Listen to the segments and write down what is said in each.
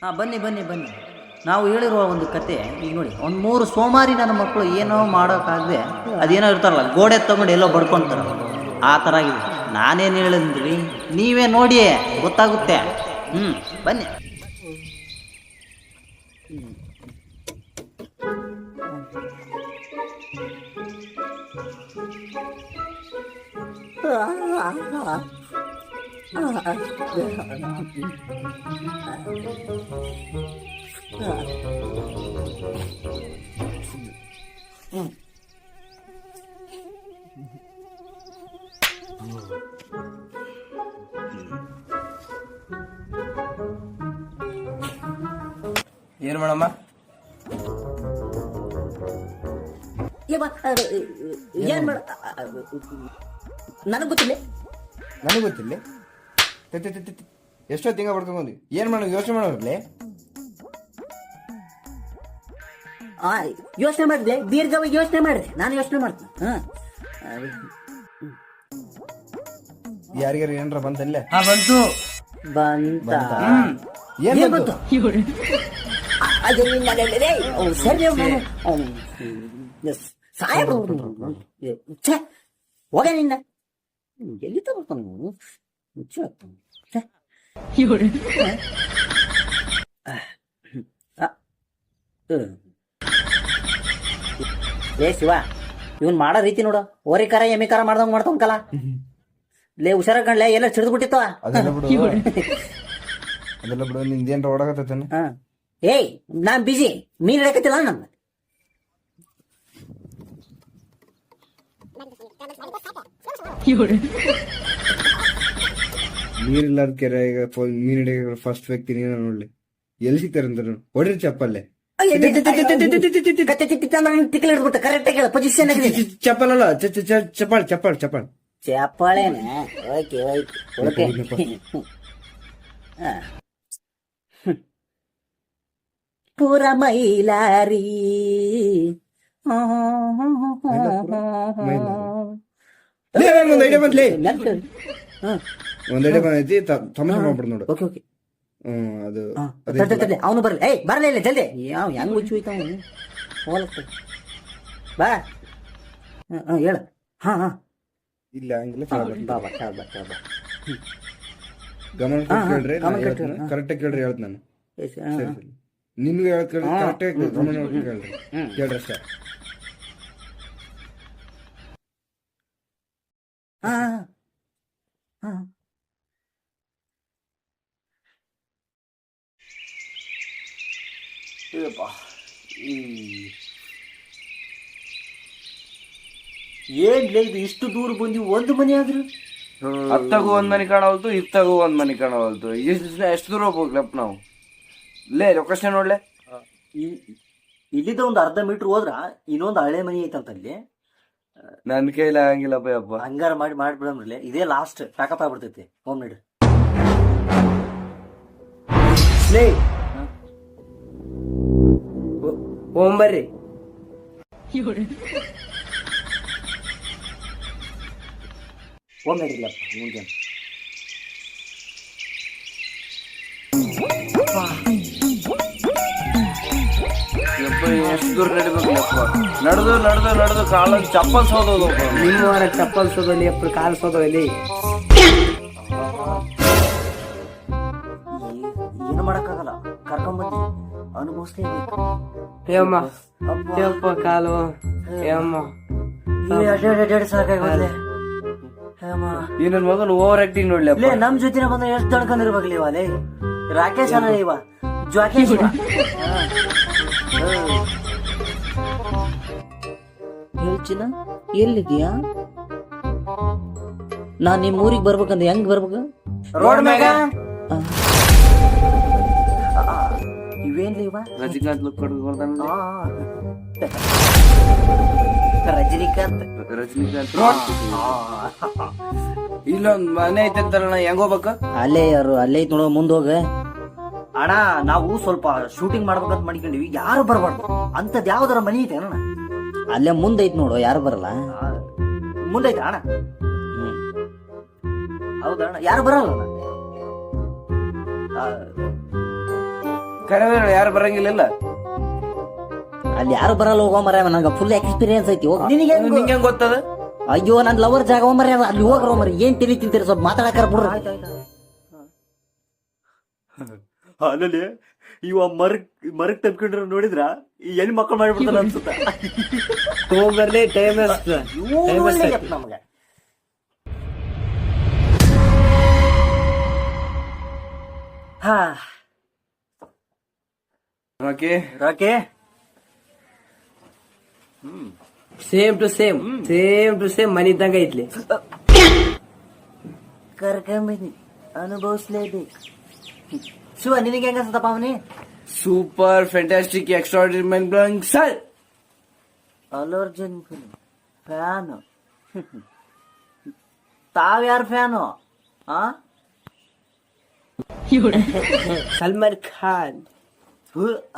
ಹಾಂ ಬನ್ನಿ ಬನ್ನಿ ಬನ್ನಿ. ನಾವು ಹೇಳಿರುವ ಒಂದು ಕತೆ ಈಗ ನೋಡಿ, ಒಂದು 3 ಸೋಮಾರಿ ನನ್ನ ಮಕ್ಕಳು ಏನೋ ಮಾಡೋಕ್ಕಾಗದೆ ಅದೇನೋ ಇರ್ತಾರಲ್ಲ, ಗೋಡೆ ತಗೊಂಡು ಎಲ್ಲೋ ಬಡ್ಕೊಳ್ತಾರೆ, ಆ ಥರ ಆಗಿದೆ. ನಾನೇನು ಹೇಳಿದ್ರಿ, ನೀವೇ ನೋಡಿ ಗೊತ್ತಾಗುತ್ತೆ. ಬನ್ನಿ. ಏನು ಮಾಡಮ್ಮ? ಏನ್ ಮಾಡ ನನಗೆ ಗೊತ್ತಿಲ್ಲ. ನನಗೆ ಗೊತ್ತಿಲ್ಲ. ಎಷ್ಟೋ ತಿಂಗ ಬಡ್ಕೊಂಡ್ಬಂದ್ವಿ. ಏನ್ ಮಾಡೋ ಯೋಚನೆ ಮಾಡೋರ್ಲೆ? ಯೋಚನೆ ಮಾಡಿದೆ, ದೀರ್ಘವಾಗಿ ಯೋಚನೆ ಮಾಡಿದೆ. ನಾನು ಯೋಚನೆ ಮಾಡ್ತೀನಿ. ಯಾರಿಗಾರ ಏನ್ರ ಬಂತಲ್ಲೇ? ಬಂತು. ಬಂತ ಏನ್ ಬಂತು? ಸರಿ ಸಾಹೇಬ್ರು ಹೋಗ ನಿನ್ನ ಎಲ್ಲಿ ತಗೋತಾನು. ಲೇ ಶಿವ, ಇವನ್ ಮಾಡೋ ರೀತಿ ನೋಡು, ಓರಿ ಕಾರ ಎಮ್ಮಿ ಕಾರ ಮಾಡ್ದಂಗ್ ಮಾಡ್ತಂಕಲ್ಲ. ಲೇ ಹುಷಾರ ಕಣ್ಲೆ, ಎಲ್ಲ ಸಿಡ್ದು ಬಿಟ್ಟಿತ್ತು. ಅದೆಲ್ಲ ಬಿಡು, ಅದೆಲ್ಲ ಬಿಡು. ನಿಂದೇನ್ರ ಓಡಾಕತ್ತೇನ? ಏಯ್, ನಾನ್ ಬಿಜಿ, ಮೀನ್ ಹಿಡಕತ್ತಿಲ್ಲ ನಮ್ಗೆ. ನೀರಿಲ್ಲಾರ ಕೆರೆ ಮೀನ್ ಹಿಡಿಯ ಫಸ್ಟ್ ವ್ಯಕ್ತಿ ನೀನ ನೋಡ್ಲಿ. ಎಲ್ಲಿ ಸಿಗ್ತಾರ ಅಂತ ಹೊಡ್ರಿ ಚಪ್ಪಲ್ಲೇ. ತಿಕ್ಕಲ್ ಹಿಡ್ಬಿಟ್ಟ. ಕರೆಕ್ಟ್ ಆಗಿ ಪೊಸಿಷನ್ ಆಗಿದೆ. ಚಪ್ಪಲ್ ಅಲ್ಲ, ಚಪ್ಪಾಳ್ ಚಪ್ಪಾಳ್ ಚಪ್ಪಾಳ್ ಚಪ್ಪಾಳೆನ? Okay okay okay. ಪೂರ ಮೈಲಾರಿ ಒಂದ್ ಐಡಿಯಾ ಬಂದ್ಲಿ. ಒಂದ್ ಐಡಿಯಾ ಬಂದೈತಿ, ತಮಾಷೆ ಮಾಡ್ಬಿಡ್ ನೋಡು. Okay okay. ಅದು ಅವನು ಬರ್ಲಿ. ಏಯ್ ಬರಲೇ ಇಲ್ಲ ಜಲ್ದಿ. ಯಾವ ಹೆಂಗ್ ಹುಚ್ಚು ಹೋಯ್ತಾವ ಹೋಲಕ್ಕ. ಬಾ ಹೇಳ. ಹಾ ಹಾ ಇಲ್ಲ ಹಂಗಿಲ್ಲ. ಬಾ ಬಾ ಬಾ ಬಾ. ಗಮನ ಕೇಳ್ರಿ, ಕರೆಕ್ಟ್ ಕೇಳ್ರಿ ಹೇಳ್ತ ನಾನು. ನಿಮ್ಗೆ ಕರೆಕ್ಟ್ ಗಮನ ಕೇಳ್ರಿ, ಕೇಳ್ರಿ ಅಷ್ಟೇ. ಹಾ ಹಾ ಏನ್ಲೇ ಇದು, ಇಷ್ಟು ದೂರ ಬಂದಿ ಒಂದು ಮನೆ ಆದ್ರು? ಅತ್ತಾಗೂ ಒಂದ್ ಮನೆ ಕಾಣವಲ್ತು, ಇತ್ತಾಗೂ ಒಂದ್ ಮನೆ ಕಾಣವಲ್ತು. ಎಷ್ಟು ದೂರ ಹೋಗ್ಲಪ್ಪ ನಾವು? ಲೇ ಲೊಕೇಶನ್ ನೋಡ್ಲೆ. ಇಲ್ಲಿದ್ದ ಒಂದು ಅರ್ಧ ಮೀಟರ್ ಹೋದ್ರ ಇನ್ನೊಂದು ಹಳೆ ಮನೆ ಐತಂತಲ್ಲಿ. ನನ್ ಕೈಲಿ ಆಗಂಗಿಲ್ಲಪ್ಪ ಯಪ್ಪ. ಹಂಗಾರ ಮಾಡ್ಬಿಡಮ್ರಲ್ಲೇ. ಇದೇ ಲಾಸ್ಟ್ ಪ್ಯಾಕಪ್ ಆಗ್ಬಿಡ್ತೈತಿ. ಹೋಮ್ ನೀಡ್ರಿ. ಲೇ ಓಂಬರ್ರಿ. ಹೋಮ್ ನೀಡ್ರಿಲ್ಲಪ್ಪ ಮುಂದೆ. ಎಷ್ಟು ದೂರ ನಡಿಬೇಕಪ್ಪ? ನಡೆದು ನಡೆದು ನಡೆದು ಕಾಲ ಚಪ್ಪಲ್ ಸೋದೋದು. ನಿಮ್ಮ ಚಪ್ಪಲ್ ಸೋದಲ್ಲಿ ಅಪ್ಪ, ಕಾಲು ಸೋದಲ್ಲಿ. ಏನು ಮಾಡಕ್ಕಾಗಲ್ಲ, ಕರ್ಕೊಂಬಂದಿ ಅನುಭವಿಸ್ಲೇಬೇಕು. ಏಮ್ಮ ಯಪ್ಪ ಕಾಲು ಏಮ್ಮ ಸಾಕಾಗೋದ್ಲೆ. ಈ ನನ್ ಮಗನ್ ಓವರ್ ಆಕ್ಟಿಂಗ್ ನೋಡ್ಲಿ. ನಮ್ ಜೊತೆ ಬಂದ್ರೆ ಎಷ್ಟು ತಡ್ಕೊಂಡಿರ್ಬೇಕಲ್ಲ ಇವ. ಲೇ ರಾಕೇಶ್ ಅನ್ನ ಇವ, ಜ್ವಾಕೇಶ್. ಹೇಳ್ಚಿನ ಎಲ್ಲಿದ್ಯಾ? ನಾನ್ ನಿಮ್ ಊರಿಗೆ ಬರ್ಬೇಕಂದ್ರೆ ಹೆಂಗ್ ಬರ್ಬೇಕು? ರೋಡ್ ಮ್ಯಾಗ. ಇವೇನ್ಲಿ ಇವ? ರಜನಿಕಾಂತ್ ಲುಕ್ ಕೊಡ್ತಾನ. ರಜನಿಕಾಂತ್ ರಜನಿಕಾಂತ್ ಇಲ್ಲೊಂದ್ ಮನೆ ಐತೆ ಅಂತಾರಣ್ಣ, ಹೆಂಗ್ ಹೋಗ್ಬೇಕ? ಅಲ್ಲೇ ಯಾರು ಅಲ್ಲೇ ಐತ್ ನೋಡೋ, ಮುಂದ್ ಹೋಗ. ಅಣ್ಣ ನಾವು ಸ್ವಲ್ಪ ಶೂಟಿಂಗ್ ಮಾಡ್ಬೇಕಂತ ಮಾಡ್ಕೊಂಡಿವಿ, ಯಾರು ಬರ್ಬಾರ್ದು. ಅಂತದ್ ಯಾವ್ದಾರ ಮನಿ ಐತೆ ಅಣ್ಣ? ಅಲ್ಲೇ ಮುಂದೈತ್ ನೋಡು, ಯಾರು ಬರಲ್ಲ. ಮುಂದೈತ ಅಣ್ಣ? ಹೌದಣ್ಣ, ಯಾರು ಬರಲ್ಲ. ಕರೆ ಯಾರು ಬರಂಗಿಲ್ಲ. ಅಲ್ಲಿ ಯಾರು ಬರಲ್ಲ, ಹೋಗೋ ಮರ, ನಂಗೆ ಫುಲ್ ಎಕ್ಸ್ಪೀರಿಯನ್ಸ್ ಐತಿ. ಹೋಗ್ ನಿನಗೆ ನಿಂಗೆ ಗೊತ್ತದ? ಅಯ್ಯೋ ನನ್ ಲವರ್ ಜಾಗ ಮರ, ಅಲ್ಲಿ ಹೋಗ್ರೋ ಮರ. ಏನ್ ತಿಳಿ ತಿಂತೀರಿ, ಸ್ವಲ್ಪ ಮಾತಾಡಕಾರ ಬಿಡ್ರಿ. ಅಲ್ಲಲ್ಲಿ ಇವ ಮರಕ್ ತಪ್ಕೊಂಡ್ರ ನೋಡಿದ್ರ ಈ ಎಲ್ಲಿ ಮಕ್ಕಳು ಮಾಡಿಬಿಡ್ತಾರ ಅನ್ಸುತ್ತ. ತಗೊಂಡ್ಬರ್ಲಿ, ಟೈಮ್ ನಮ್ಗೆ ಹಾ ಓಕೆ ರಾಕೆ ಸೇಮ್ ಟು ಸೇಮ್ ಮನಿ ಇದ್ದಂಗ ಐತ್ಲಿ. ಕರ್ಕೊಂಬಿನಿ, ಅನುಭವಿಸ್ಲೇಬೇಕು. ಶಿವ ನಿನಗೆ ಹೆಂಗ ಅನ್ಸತ್ತಪ್ಪ ಅವನಿ? Super fantastic extraordinary mind blowing sir. Allu Arjun fan. ತಾವ್ಯಾರ ಫ್ಯಾನು? ಸಲ್ಮಾನ್ ಖಾನ್.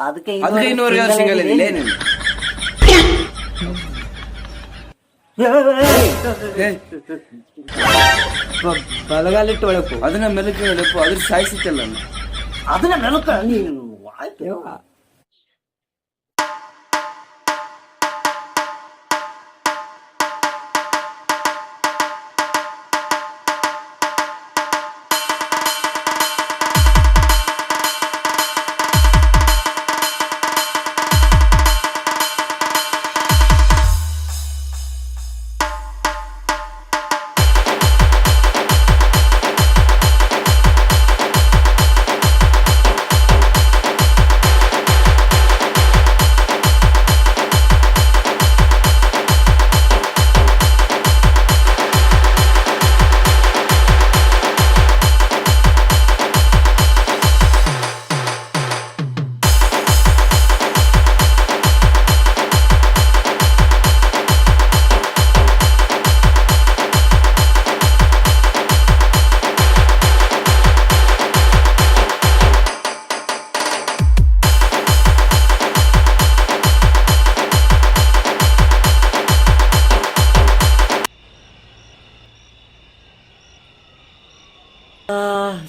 ಅದಕ್ಕೆ ಅದಕ್ಕೆ ಇನ್ನೂರು ಸಿಂಗಲ್ ಇಲ್ಲ ನೀನು. ಬಲಗಾಲಿಟ್ಟು ಒಳಕು ಅದನ್ನ ಮೆಲುಕು ಅದ್ರ ಸಾಯಿಸಿತ್ತಲ್ಲ. ಅದನ್ನ ಮೆಲುಕ ನೀನು ಆಯ್ತು.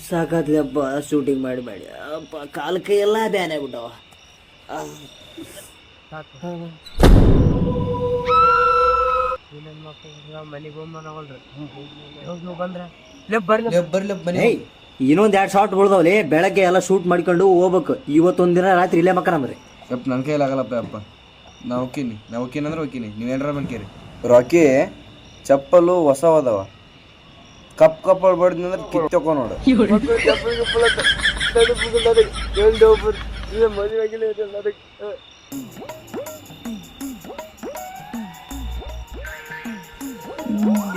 ಸಾಕಾದ್ಲಿ ಹಬ್ಬ ಶೂಟಿಂಗ್ ಮಾಡಿ ಅಪ್ಪ, ಕಾಲು ಕೈ ಎಲ್ಲ ಬ್ಯಾನೆ ಬಿಟ್ಟವ. ಇನ್ನೊಂದ್ 2 ಶಾರ್ಟ್ ಬಿಡ್ದವ್ಲಿ. ಬೆಳಗ್ಗೆ ಎಲ್ಲ ಶೂಟ್ ಮಾಡ್ಕೊಂಡು ಹೋಗ್ಬೇಕು. ಇವತ್ತೊಂದಿನ ರಾತ್ರಿ ಇಲ್ಲೇ ಮಕ್ಕಳಂಬ್ರಿ. ಯಪ್ಪ ನನ್ನ ಕೈಲಾಗಲ್ಲಪ್ಪ ಅಪ್ಪ. ನಾ ಹೋಗ್ತೀನಿ ಅಂದ್ರೆ ಹೋಗ್ತೀನಿ, ನೀವೇನಾರ ಮಾಡ್ಕೇರಿ. ರಾಕಿ ಚಪ್ಪಲು ಹೊಸ ಅದಾವ, ಕಪ್ ಹೊಡ್ಬಡ್ದಂದ್ರೆ ಕಿತ್ತೊಕೊ ನೋಡು.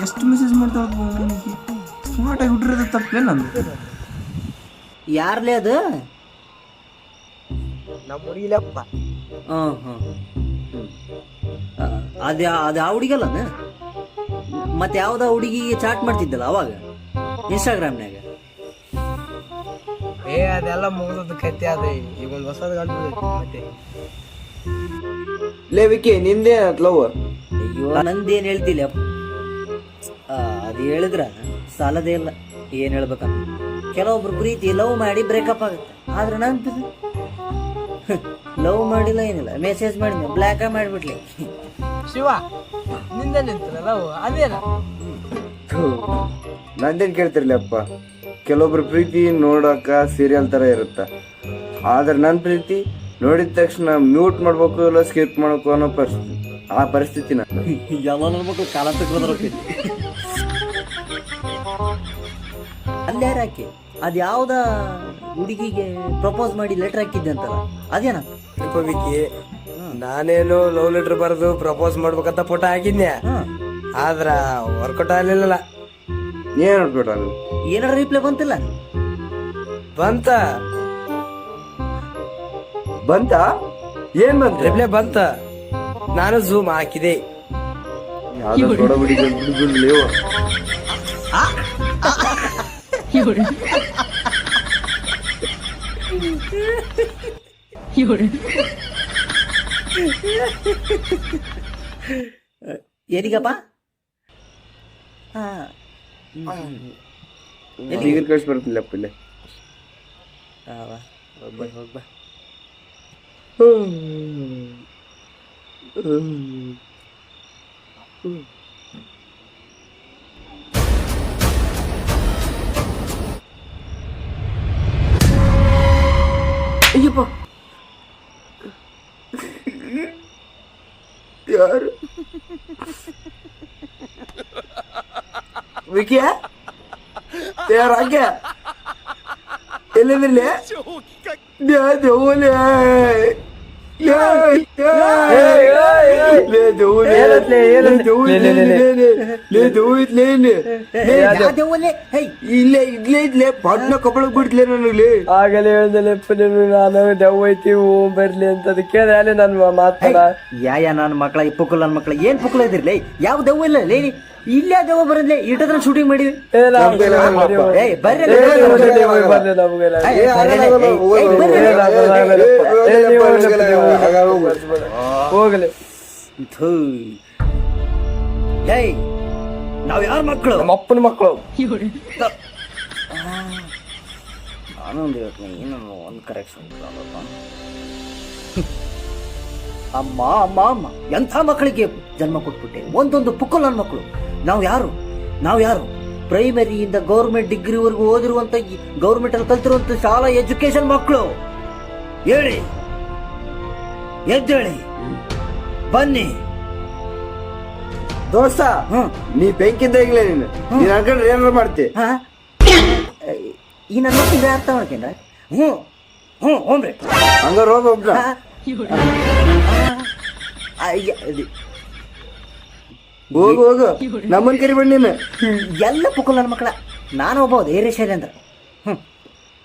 ಎಷ್ಟು ಮೆಸೇಜ್ ಮಾಡ್ತಾವ ಸ್ಮಾರ್ಟ್ ಆಗಿ ಹುಟ್ಟಿರೋದು ತಪ್ಪೇ ನಂದು. ಯಾರ್ಲೇ ಅದು? ನಮ್ಮ ಹುಡುಗಿಲಪ್ಪ. ಅದ ಆ ಹುಡುಗಲ್ಲನ? ಮತ್ತೆ ಯಾವ್ದ ಹುಡುಗಿಗೆ ಚಾಟ್ ಮಾಡ್ತಿದ್ದಲ್ಲ ಅವಾಗ ಇನ್ಸ್ಟಾಗ್ರಾಮ್ನಾಗ? ಅದೆಲ್ಲ ಮುಗಿದ ಕತ್ತೆ. ಅದ ಈಗ ಒಂದು ಹೊಸದ ಮತ್ತೆ ಲೇ ವಿಕಿ ನಿಂದೇ ಲವ್? ಅಯ್ಯೋ ನಂದೇನ್ ಹೇಳ್ತಿಲ್ಲ. ಅದು ಹೇಳಿದ್ರ ಸಾಲದೇ ಇಲ್ಲ. ಏನ್ ಹೇಳ್ಬೇಕಂತ, ಕೆಲವೊಬ್ರು ಪ್ರೀತಿ ಲವ್ ಮಾಡಿ ಬ್ರೇಕಪ್ ಆಗುತ್ತೆ. ಆದ್ರೆ ನನ್ ಲವ್ ಮಾಡಿಲ್ಲ, ಏನಿಲ್ಲ, ಮೆಸೇಜ್ ಮಾಡಿದ್ನ ಬ್ಲಾಕ್ ಮಾಡಿಬಿಡ್ಲಿ. ಶಿವ ನಿಂದೆ ನಿಂತಲ್ಲ ಅದೇನ? ನಂದೇನ್ ಕೇಳ್ತಿರ್ಲಿಯಪ್ಪ. ಕೆಲವೊಬ್ರು ಪ್ರೀತಿ ನೋಡಕ ಸೀರಿಯಲ್ ತರ ಇರುತ್ತ, ಆದ್ರೆ ನನ್ನ ಪ್ರೀತಿ ನೋಡಿದ ತಕ್ಷಣ ಮ್ಯೂಟ್ ಮಾಡ್ಬೇಕು ಇಲ್ಲ ಸ್ಕಿಪ್ ಮಾಡ್ಬೇಕು ಅನ್ನೋ ಪರಿಸ್ಥಿತಿ ನಾನು. ಎಲ್ಲ ನನ್ನ ಮಕ್ಕಳು ಕಾಲ ತಗೋದ್ರಕ್ಕೆ ಅಲ್ಲೇ ಹಾಕಿ. ಅದ್ ಯಾವ್ದ ಹುಡುಗಿಗೆ ಪ್ರಪೋಸ್ ಮಾಡಿ ಲೆಟರ್ ಹಾಕಿದ್ದೆ ಅಂತಲ್ಲ, ಅದೇನ? ವಿಕಿ, ನಾನೇನು ಲವ್ ಲೆಟರ್ ಬರೆದು ಪ್ರಪೋಸ್ ಮಾಡ್ಬೇಕಂತ ಫೋಟೋ ಹಾಕಿದ್ನೆ, ಆದ್ರ ವರ್ಕೌಟ್ ಆಗ್ಲಿಲ್ಲ. ಏನ್ ನೋಡ್ಬಿಟ್ಟ ಏನಾರ ರಿಪ್ಲೈ ಬಂತಿಲ್ಲ? ಬಂತ ಏನ್ ಬಂತ? ರಿಪ್ಲೈ ಬಂತ. ನಾನು ಝೂಮ್ ಹಾಕಿದೆ. ಏನಿಗಪ್ಪ? ಕಳ್ಸಿ ಬರ್ತಿಲ್ಲಪ್ಪ ಇಲ್ಲೇ. ಹೋಗ್ಬಾ ಅಯ್ಯಪ್ಪ ಯಾರು ವಿಕಿಯ ಯಾರಾಗ್ಯ ಎಲ್ಲಿದ್ರಲ್ಲಿ ದೇವಲೇ ಇಲ್ಲೇ ಇದ್ಲೇ ಇದ್ಲೇ ಪಟ್ನ ಕಪ್ಪಳಕ್ ಬಿಡ್ತಲೇ ನನಗ್ಲಿ ಆಗಲೇ ಹೇಳ್ದಲ್ಲಪ್ಪ ನಾನು ದೆವ್ವ ಐತಿ ಬರ್ಲಿ ಅಂತ ಅದಕ್ಕೆ ಕೇಳಿದ್ರೆ ನಾನು ಮಾತಾಡ ಯಾ ನನ್ನ ಮಕ್ಕಳ ಈ ಪುಕ್ಕಲ್ ನನ್ನ ಮಕ್ಕಳ ಏನ್ ಪುಕ್ಕಲ ಇದ್ರಲ್ಲ ಯಾವ ದೆವ್ವ ಇಲ್ಲ ಲೇ ಇಲ್ಲೇ ದೆವ್ವ ಬರದ್ಲೆ ಇಟ್ಟದ್ರ ಶೂಟಿಂಗ್ ಮಾಡಿವಿ ಬರ್ರಿ ಹೋಗಲಿ ನಾವ್ ಯಾರ ಮಕ್ಕಳು ನಮ್ಮ ಅಪ್ಪನ ಮಕ್ಕಳು ನಾನೊಂದು ಹೇಳ್ತೀನಿ ಇನ್ನೊಂದು ಒಂದು ಕರೆಕ್ಷನ್ ಅಮ್ಮ ಅಮ್ಮ ಅಮ್ಮ ಎಂಥ ಮಕ್ಕಳಿಗೆ ಜನ್ಮ ಕೊಟ್ಬಿಟ್ಟೆ ಒಂದೊಂದು ಪುಕ್ಕಲ್ ನನ್ನ ಮಕ್ಕಳು ನಾವು ಯಾರು ಪ್ರೈಮರಿಯಿಂದ ಗೌರ್ಮೆಂಟ್ ಡಿಗ್ರಿವರೆಗೂ ಓದಿರುವಂತ ಗೌರ್ಮೆಂಟ್ ಅಲ್ಲಿ ಕಲ್ತಿರುವಂತ ಶಾಲಾ ಎಜುಕೇಶನ್ ಮಕ್ಕಳು ಹೇಳಿ ಎದ್ದೇಳಿ ಬನ್ನಿ ದೋಸ್ತ ನೀ ಬೆಂಕಿಂದ ಈಗಲೇ ನೀನ್ ಅನ್ಕೊಂಡ್ರೆ ಏನಾರು ಮಾಡ್ತಿ ಈ ನನ್ನ ಮಕ್ಕಳಿಗೆ ಅರ್ಥ ಮಾಡ್ಕೊಂಡ ಹೋಗ್ರಿ ಹಂಗಾರ ಹೋಗ್ಬಿಟ್ರ ಹೋಗು ಹೋಗು ನಮ್ಮನ್ ಕರಿ ಬಣ್ಣ ನೀನು ಎಲ್ಲ ಪುಕ್ಕಲ್ ನನ್ನ ಮಕ್ಕಳ ನಾನು ಒಬ್ಬ ಧೈರ್ಯ ಶೈಲಿ ಅಂದ್ರೆ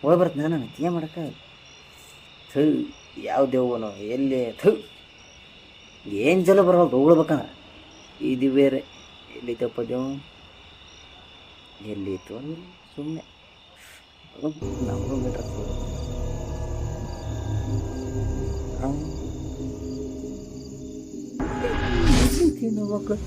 ಹೋಗಿ ಬರ್ತದೆ ನಾನು ಏನ್ ಮಾಡಕ್ಕ ಯಾವ ದೇವನೋ ಎಲ್ಲಿ ಏನ್ ಜಲ ಬರೋದು ಉಳ್ಬೇಕಂದ್ರೆ ಇದು ಬೇರೆ ಎಲ್ಲಿತ್ತಪ್ಪ ದೇವ್ ಎಲ್ಲಿತ್ತು ಸುಮ್ಮನೆ ನಮಗೂ ಮೀಟ್ರ್ ಮಕ್ಕಳು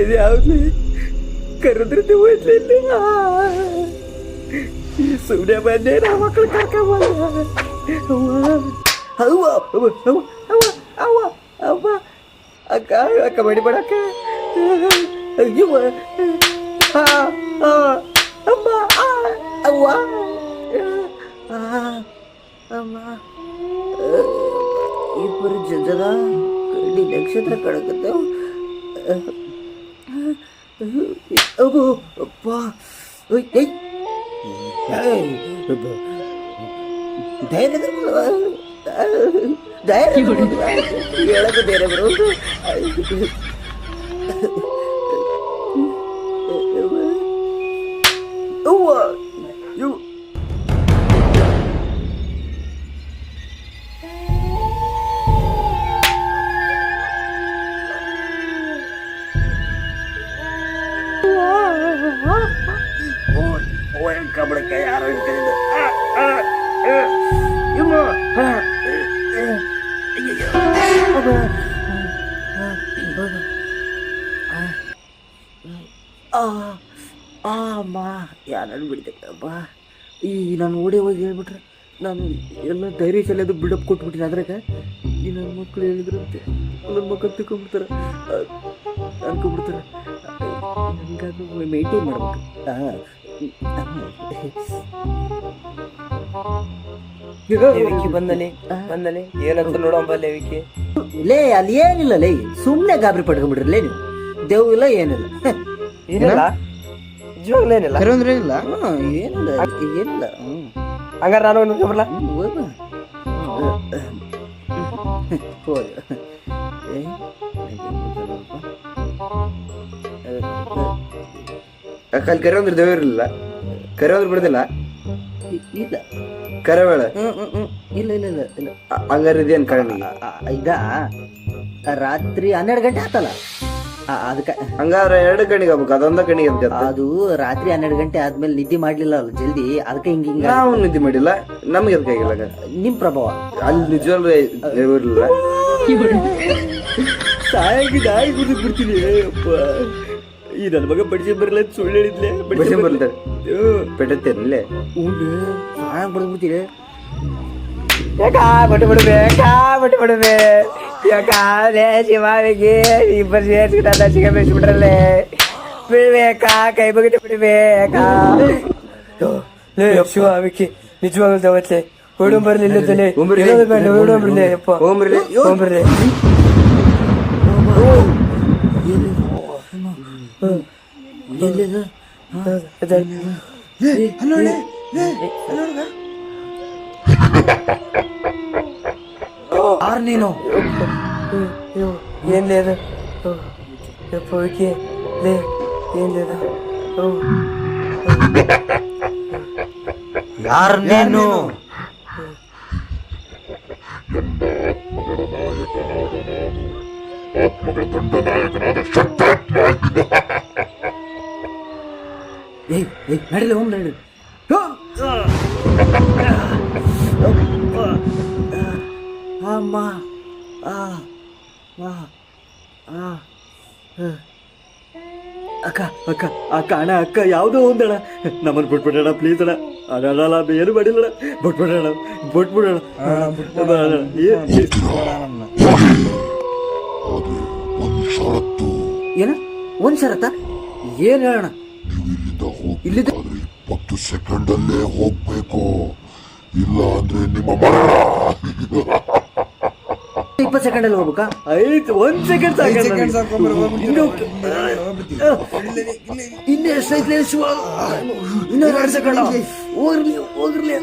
ಇದು ಯಾವ್ದು ಕರೆದ್ರೆ ಹೋಯ್ತಲಿಲ್ಲ ಸುಮ್ಮನೆ ಬಂದೆ ನಾ ಮಕ್ಕಳು ಕರ್ಕೊಂಬಂದ ಅವ್ವ ಅವ್ವ ಅವ್ವ ಅವ್ವ ಅವ್ವ ಅಕ್ಕ ಅಕ್ಕ ಬಡಿ ಬಡಕ್ಕ ಅಯ್ಯವ್ವ ಅಮ್ಮ ಅವ್ವ ಅಮ್ಮ ಇಬ್ಬರು ಜದ ಕಡ್ಡಿ ನಕ್ಷತ್ರ ಕಡಕತ್ತವ ಅಬ್ಬೋ ಅಪ್ಪ ಧೈರ್ಯ ಹೇಳಕ್ಕೆ ಧೈರ್ಯ ಬರೋದು ಅವ್ವ ಇವ್ ಕಬಳಕ ಯಾರು ಅಮ್ಮ ಯಾರು ಬಿಡ್ತಕ್ಕಪ್ಪ ಈ ನಾನು ಓಡಿ ಹೋಗಿ ಹೇಳ್ಬಿಟ್ರೆ ನಾನು ಎಲ್ಲ ಧೈರ್ಯ ಸಲದು ಬಿಡಪ್ ಕೊಟ್ಬಿಟ್ಟಿನಿ ಅದ್ರಾಗ ಈ ನನ್ನ ಮಕ್ಕಳು ಹೇಳಿದ್ರಂತೆ ನನ್ನ ಮಕ್ಕಳು ತಿಳ್ಕೊಂಡ್ಬಿಡ್ತಾರೆ ಅನ್ಕೊಂಡ್ಬಿಡ್ತಾರೆ ನನಗಾದ್ರು ಮೇಂಟೈನ್ ಮಾಡ್ಬೇಕು ವಿಕಿ ಬಂದನೆ ಏನಂತ ನೋಡಂಬಲ್ಲೆ ವಿಕಿ ಲೇ ಅಲ್ಲಿ ಏನಿಲ್ಲ ಲೇ ಸುಮ್ಮನೆ ಗಾಬರಿ ಪಡ್ಕೊಂಡ್ಬಿಡ್ರಿ ಲೇ ನೀವು ದೇವ್ ಇಲ್ಲ ಏನಿಲ್ಲ ಏನಿಲ್ಲ ನಿಜವಾಗ್ಲೂ ಏನಿಲ್ಲ ಕರೆಂದ್ರೆ ಇಲ್ಲ ಏನಿಲ್ಲ ಏನಿಲ್ಲ ಹಂಗಾರ ನಾನು ನೋಡ್ಕೊಂಬರ್ಲ ಅಲ್ಲಿ ಕರೆಂದ್ರೆ ದೇವ್ರಿಲ್ಲ ಕರೆಂದ್ರೆ ಬಿಡ್ದಿಲ್ಲ ಇಲ್ಲ ಕರೆಬೇಳ ಇಲ್ಲ ಇಲ್ಲ ಇಲ್ಲ ಇಲ್ಲ ಹಂಗಾರ ಇದೇನ್ ಕಣ್ಣಿಗೆ ಇದ ರಾತ್ರಿ 12 ಗಂಟೆ ಆತಲ್ಲ ಅದಕ್ಕೆ ಹಂಗಾದ್ರೆ 2 ಕಣ್ಣಿಗೆ ಆಗ್ಬೇಕು ಅದೊಂದ ಕಣ್ಣಿಗೆ ಅಂತ ಅದು ರಾತ್ರಿ 12 ಗಂಟೆ ಆದ್ಮೇಲೆ ನಿದ್ದೆ ಮಾಡ್ಲಿಲ್ಲ ಅಲ್ಲ ಜಲ್ದಿ ಅದಕ್ಕೆ ಹಿಂಗ ನಾವು ನಿದ್ದೆ ಮಾಡಿಲ್ಲ ನಮ್ಗೆ ಅದಕ್ಕೆ ಆಗಿಲ್ಲ ನಿಮ್ ಪ್ರಭಾವ ಅಲ್ಲಿ ನಿಜವಾಗ್ಲೂ ದೇವ್ರಿಲ್ಲ ಸಾಯಾಗಿ ನಾಯಿ ಬಿಡ್ತೀನಿ ಅಪ್ಪ ಈ ನನ್ನ ಮಗ ಬಡಿಸಿ ಬರಲ್ಲ ಅಂತ ಸುಳ್ಳು ಹೇಳಿದ್ಲೆ ಬಡಿಸಿ ಬರ್ತಾರೆ ಪೆಟ್ಟತ್ತೇನಲ್ಲೇ ಸಹಾಯ ಬರ್ಬಿಡ್ತೀರಿ ಯಾಕ ಬಟ್ಟು ಬಿಡ್ಬೇ ಯಾಕ ಲೇ ಶಿವಾವಿಗೆ ಇಬ್ಬರು ಸೇರ್ಸ್ಬಿಟ್ಟ ಚಿಕ್ಕ ಬೆಳೆಸ್ಬಿಟ್ರಲ್ಲೇ ಬಿಡ್ಬೇಕಾ ಕೈ ಬಗಿಟ್ಟು ಬಿಡ್ಬೇಕಾ ಲೇ ಶಿವಾವಿಗೆ ನಿಜವಾಗ್ಲೂ ತಗೋತ್ಲೆ ಓಡಂ ಬರ್ಲಿಲ್ಲ ಓಡಂಬರ್ಲಿ ಅಪ್ಪ ಓಂಬರ್ಲಿ ಯಾರು ನೀನು ಏನ್ ಲೇದ ಯಪ್ಪ ವಿಕಿ ಲೇ ಏನ್ ಲೇದ ಯಾರು ನೀನು ನಡಿಲಿ ಹೋಮ್ ನಡಿ ಅಮ್ಮ ಅಕ್ಕ ಅಕ್ಕ ಅಕ್ಕ ಅಣ್ಣ ಅಕ್ಕ ಯಾವುದೋ ಒಂದಣ ನಮ್ಮನ್ನು ಬಿಟ್ಬಿಡೋಣ ಪ್ಲೀಸ್ ಅಣ್ಣ ಅಣ್ಣ ಏನು ಮಾಡಿಲ್ಲ ಬಿಟ್ಬಿಡೋಣ ಬಿಟ್ಬಿಡೋಣ ಏನ ಒಂದ್ ಷರತ್ತ ಏನ್ ಹೇಳೋಣ ಇಲ್ಲಿದ್ದ 20 ಸೆಕೆಂಡಲ್ಲೇ ಹೋಗ್ಬೇಕು, ಇಲ್ಲ ಅಂದ್ರೆ ನಿಮ್ಮ ಮರಣ. 20 ಸೆಕೆಂಡಲ್ಲಿ ಹೋಗ್ಬೇಕಾ? ಆಯ್ತು, 1 ಸೆಕೆಂಡ್ ಸಾಕು. ಇನ್ನು ಎಷ್ಟೈತ್ಲೆ ಶಿವ? ಇನ್ನೂ 2 ಸೆಕೆಂಡ್. ಹೋಗ್ರಲಿ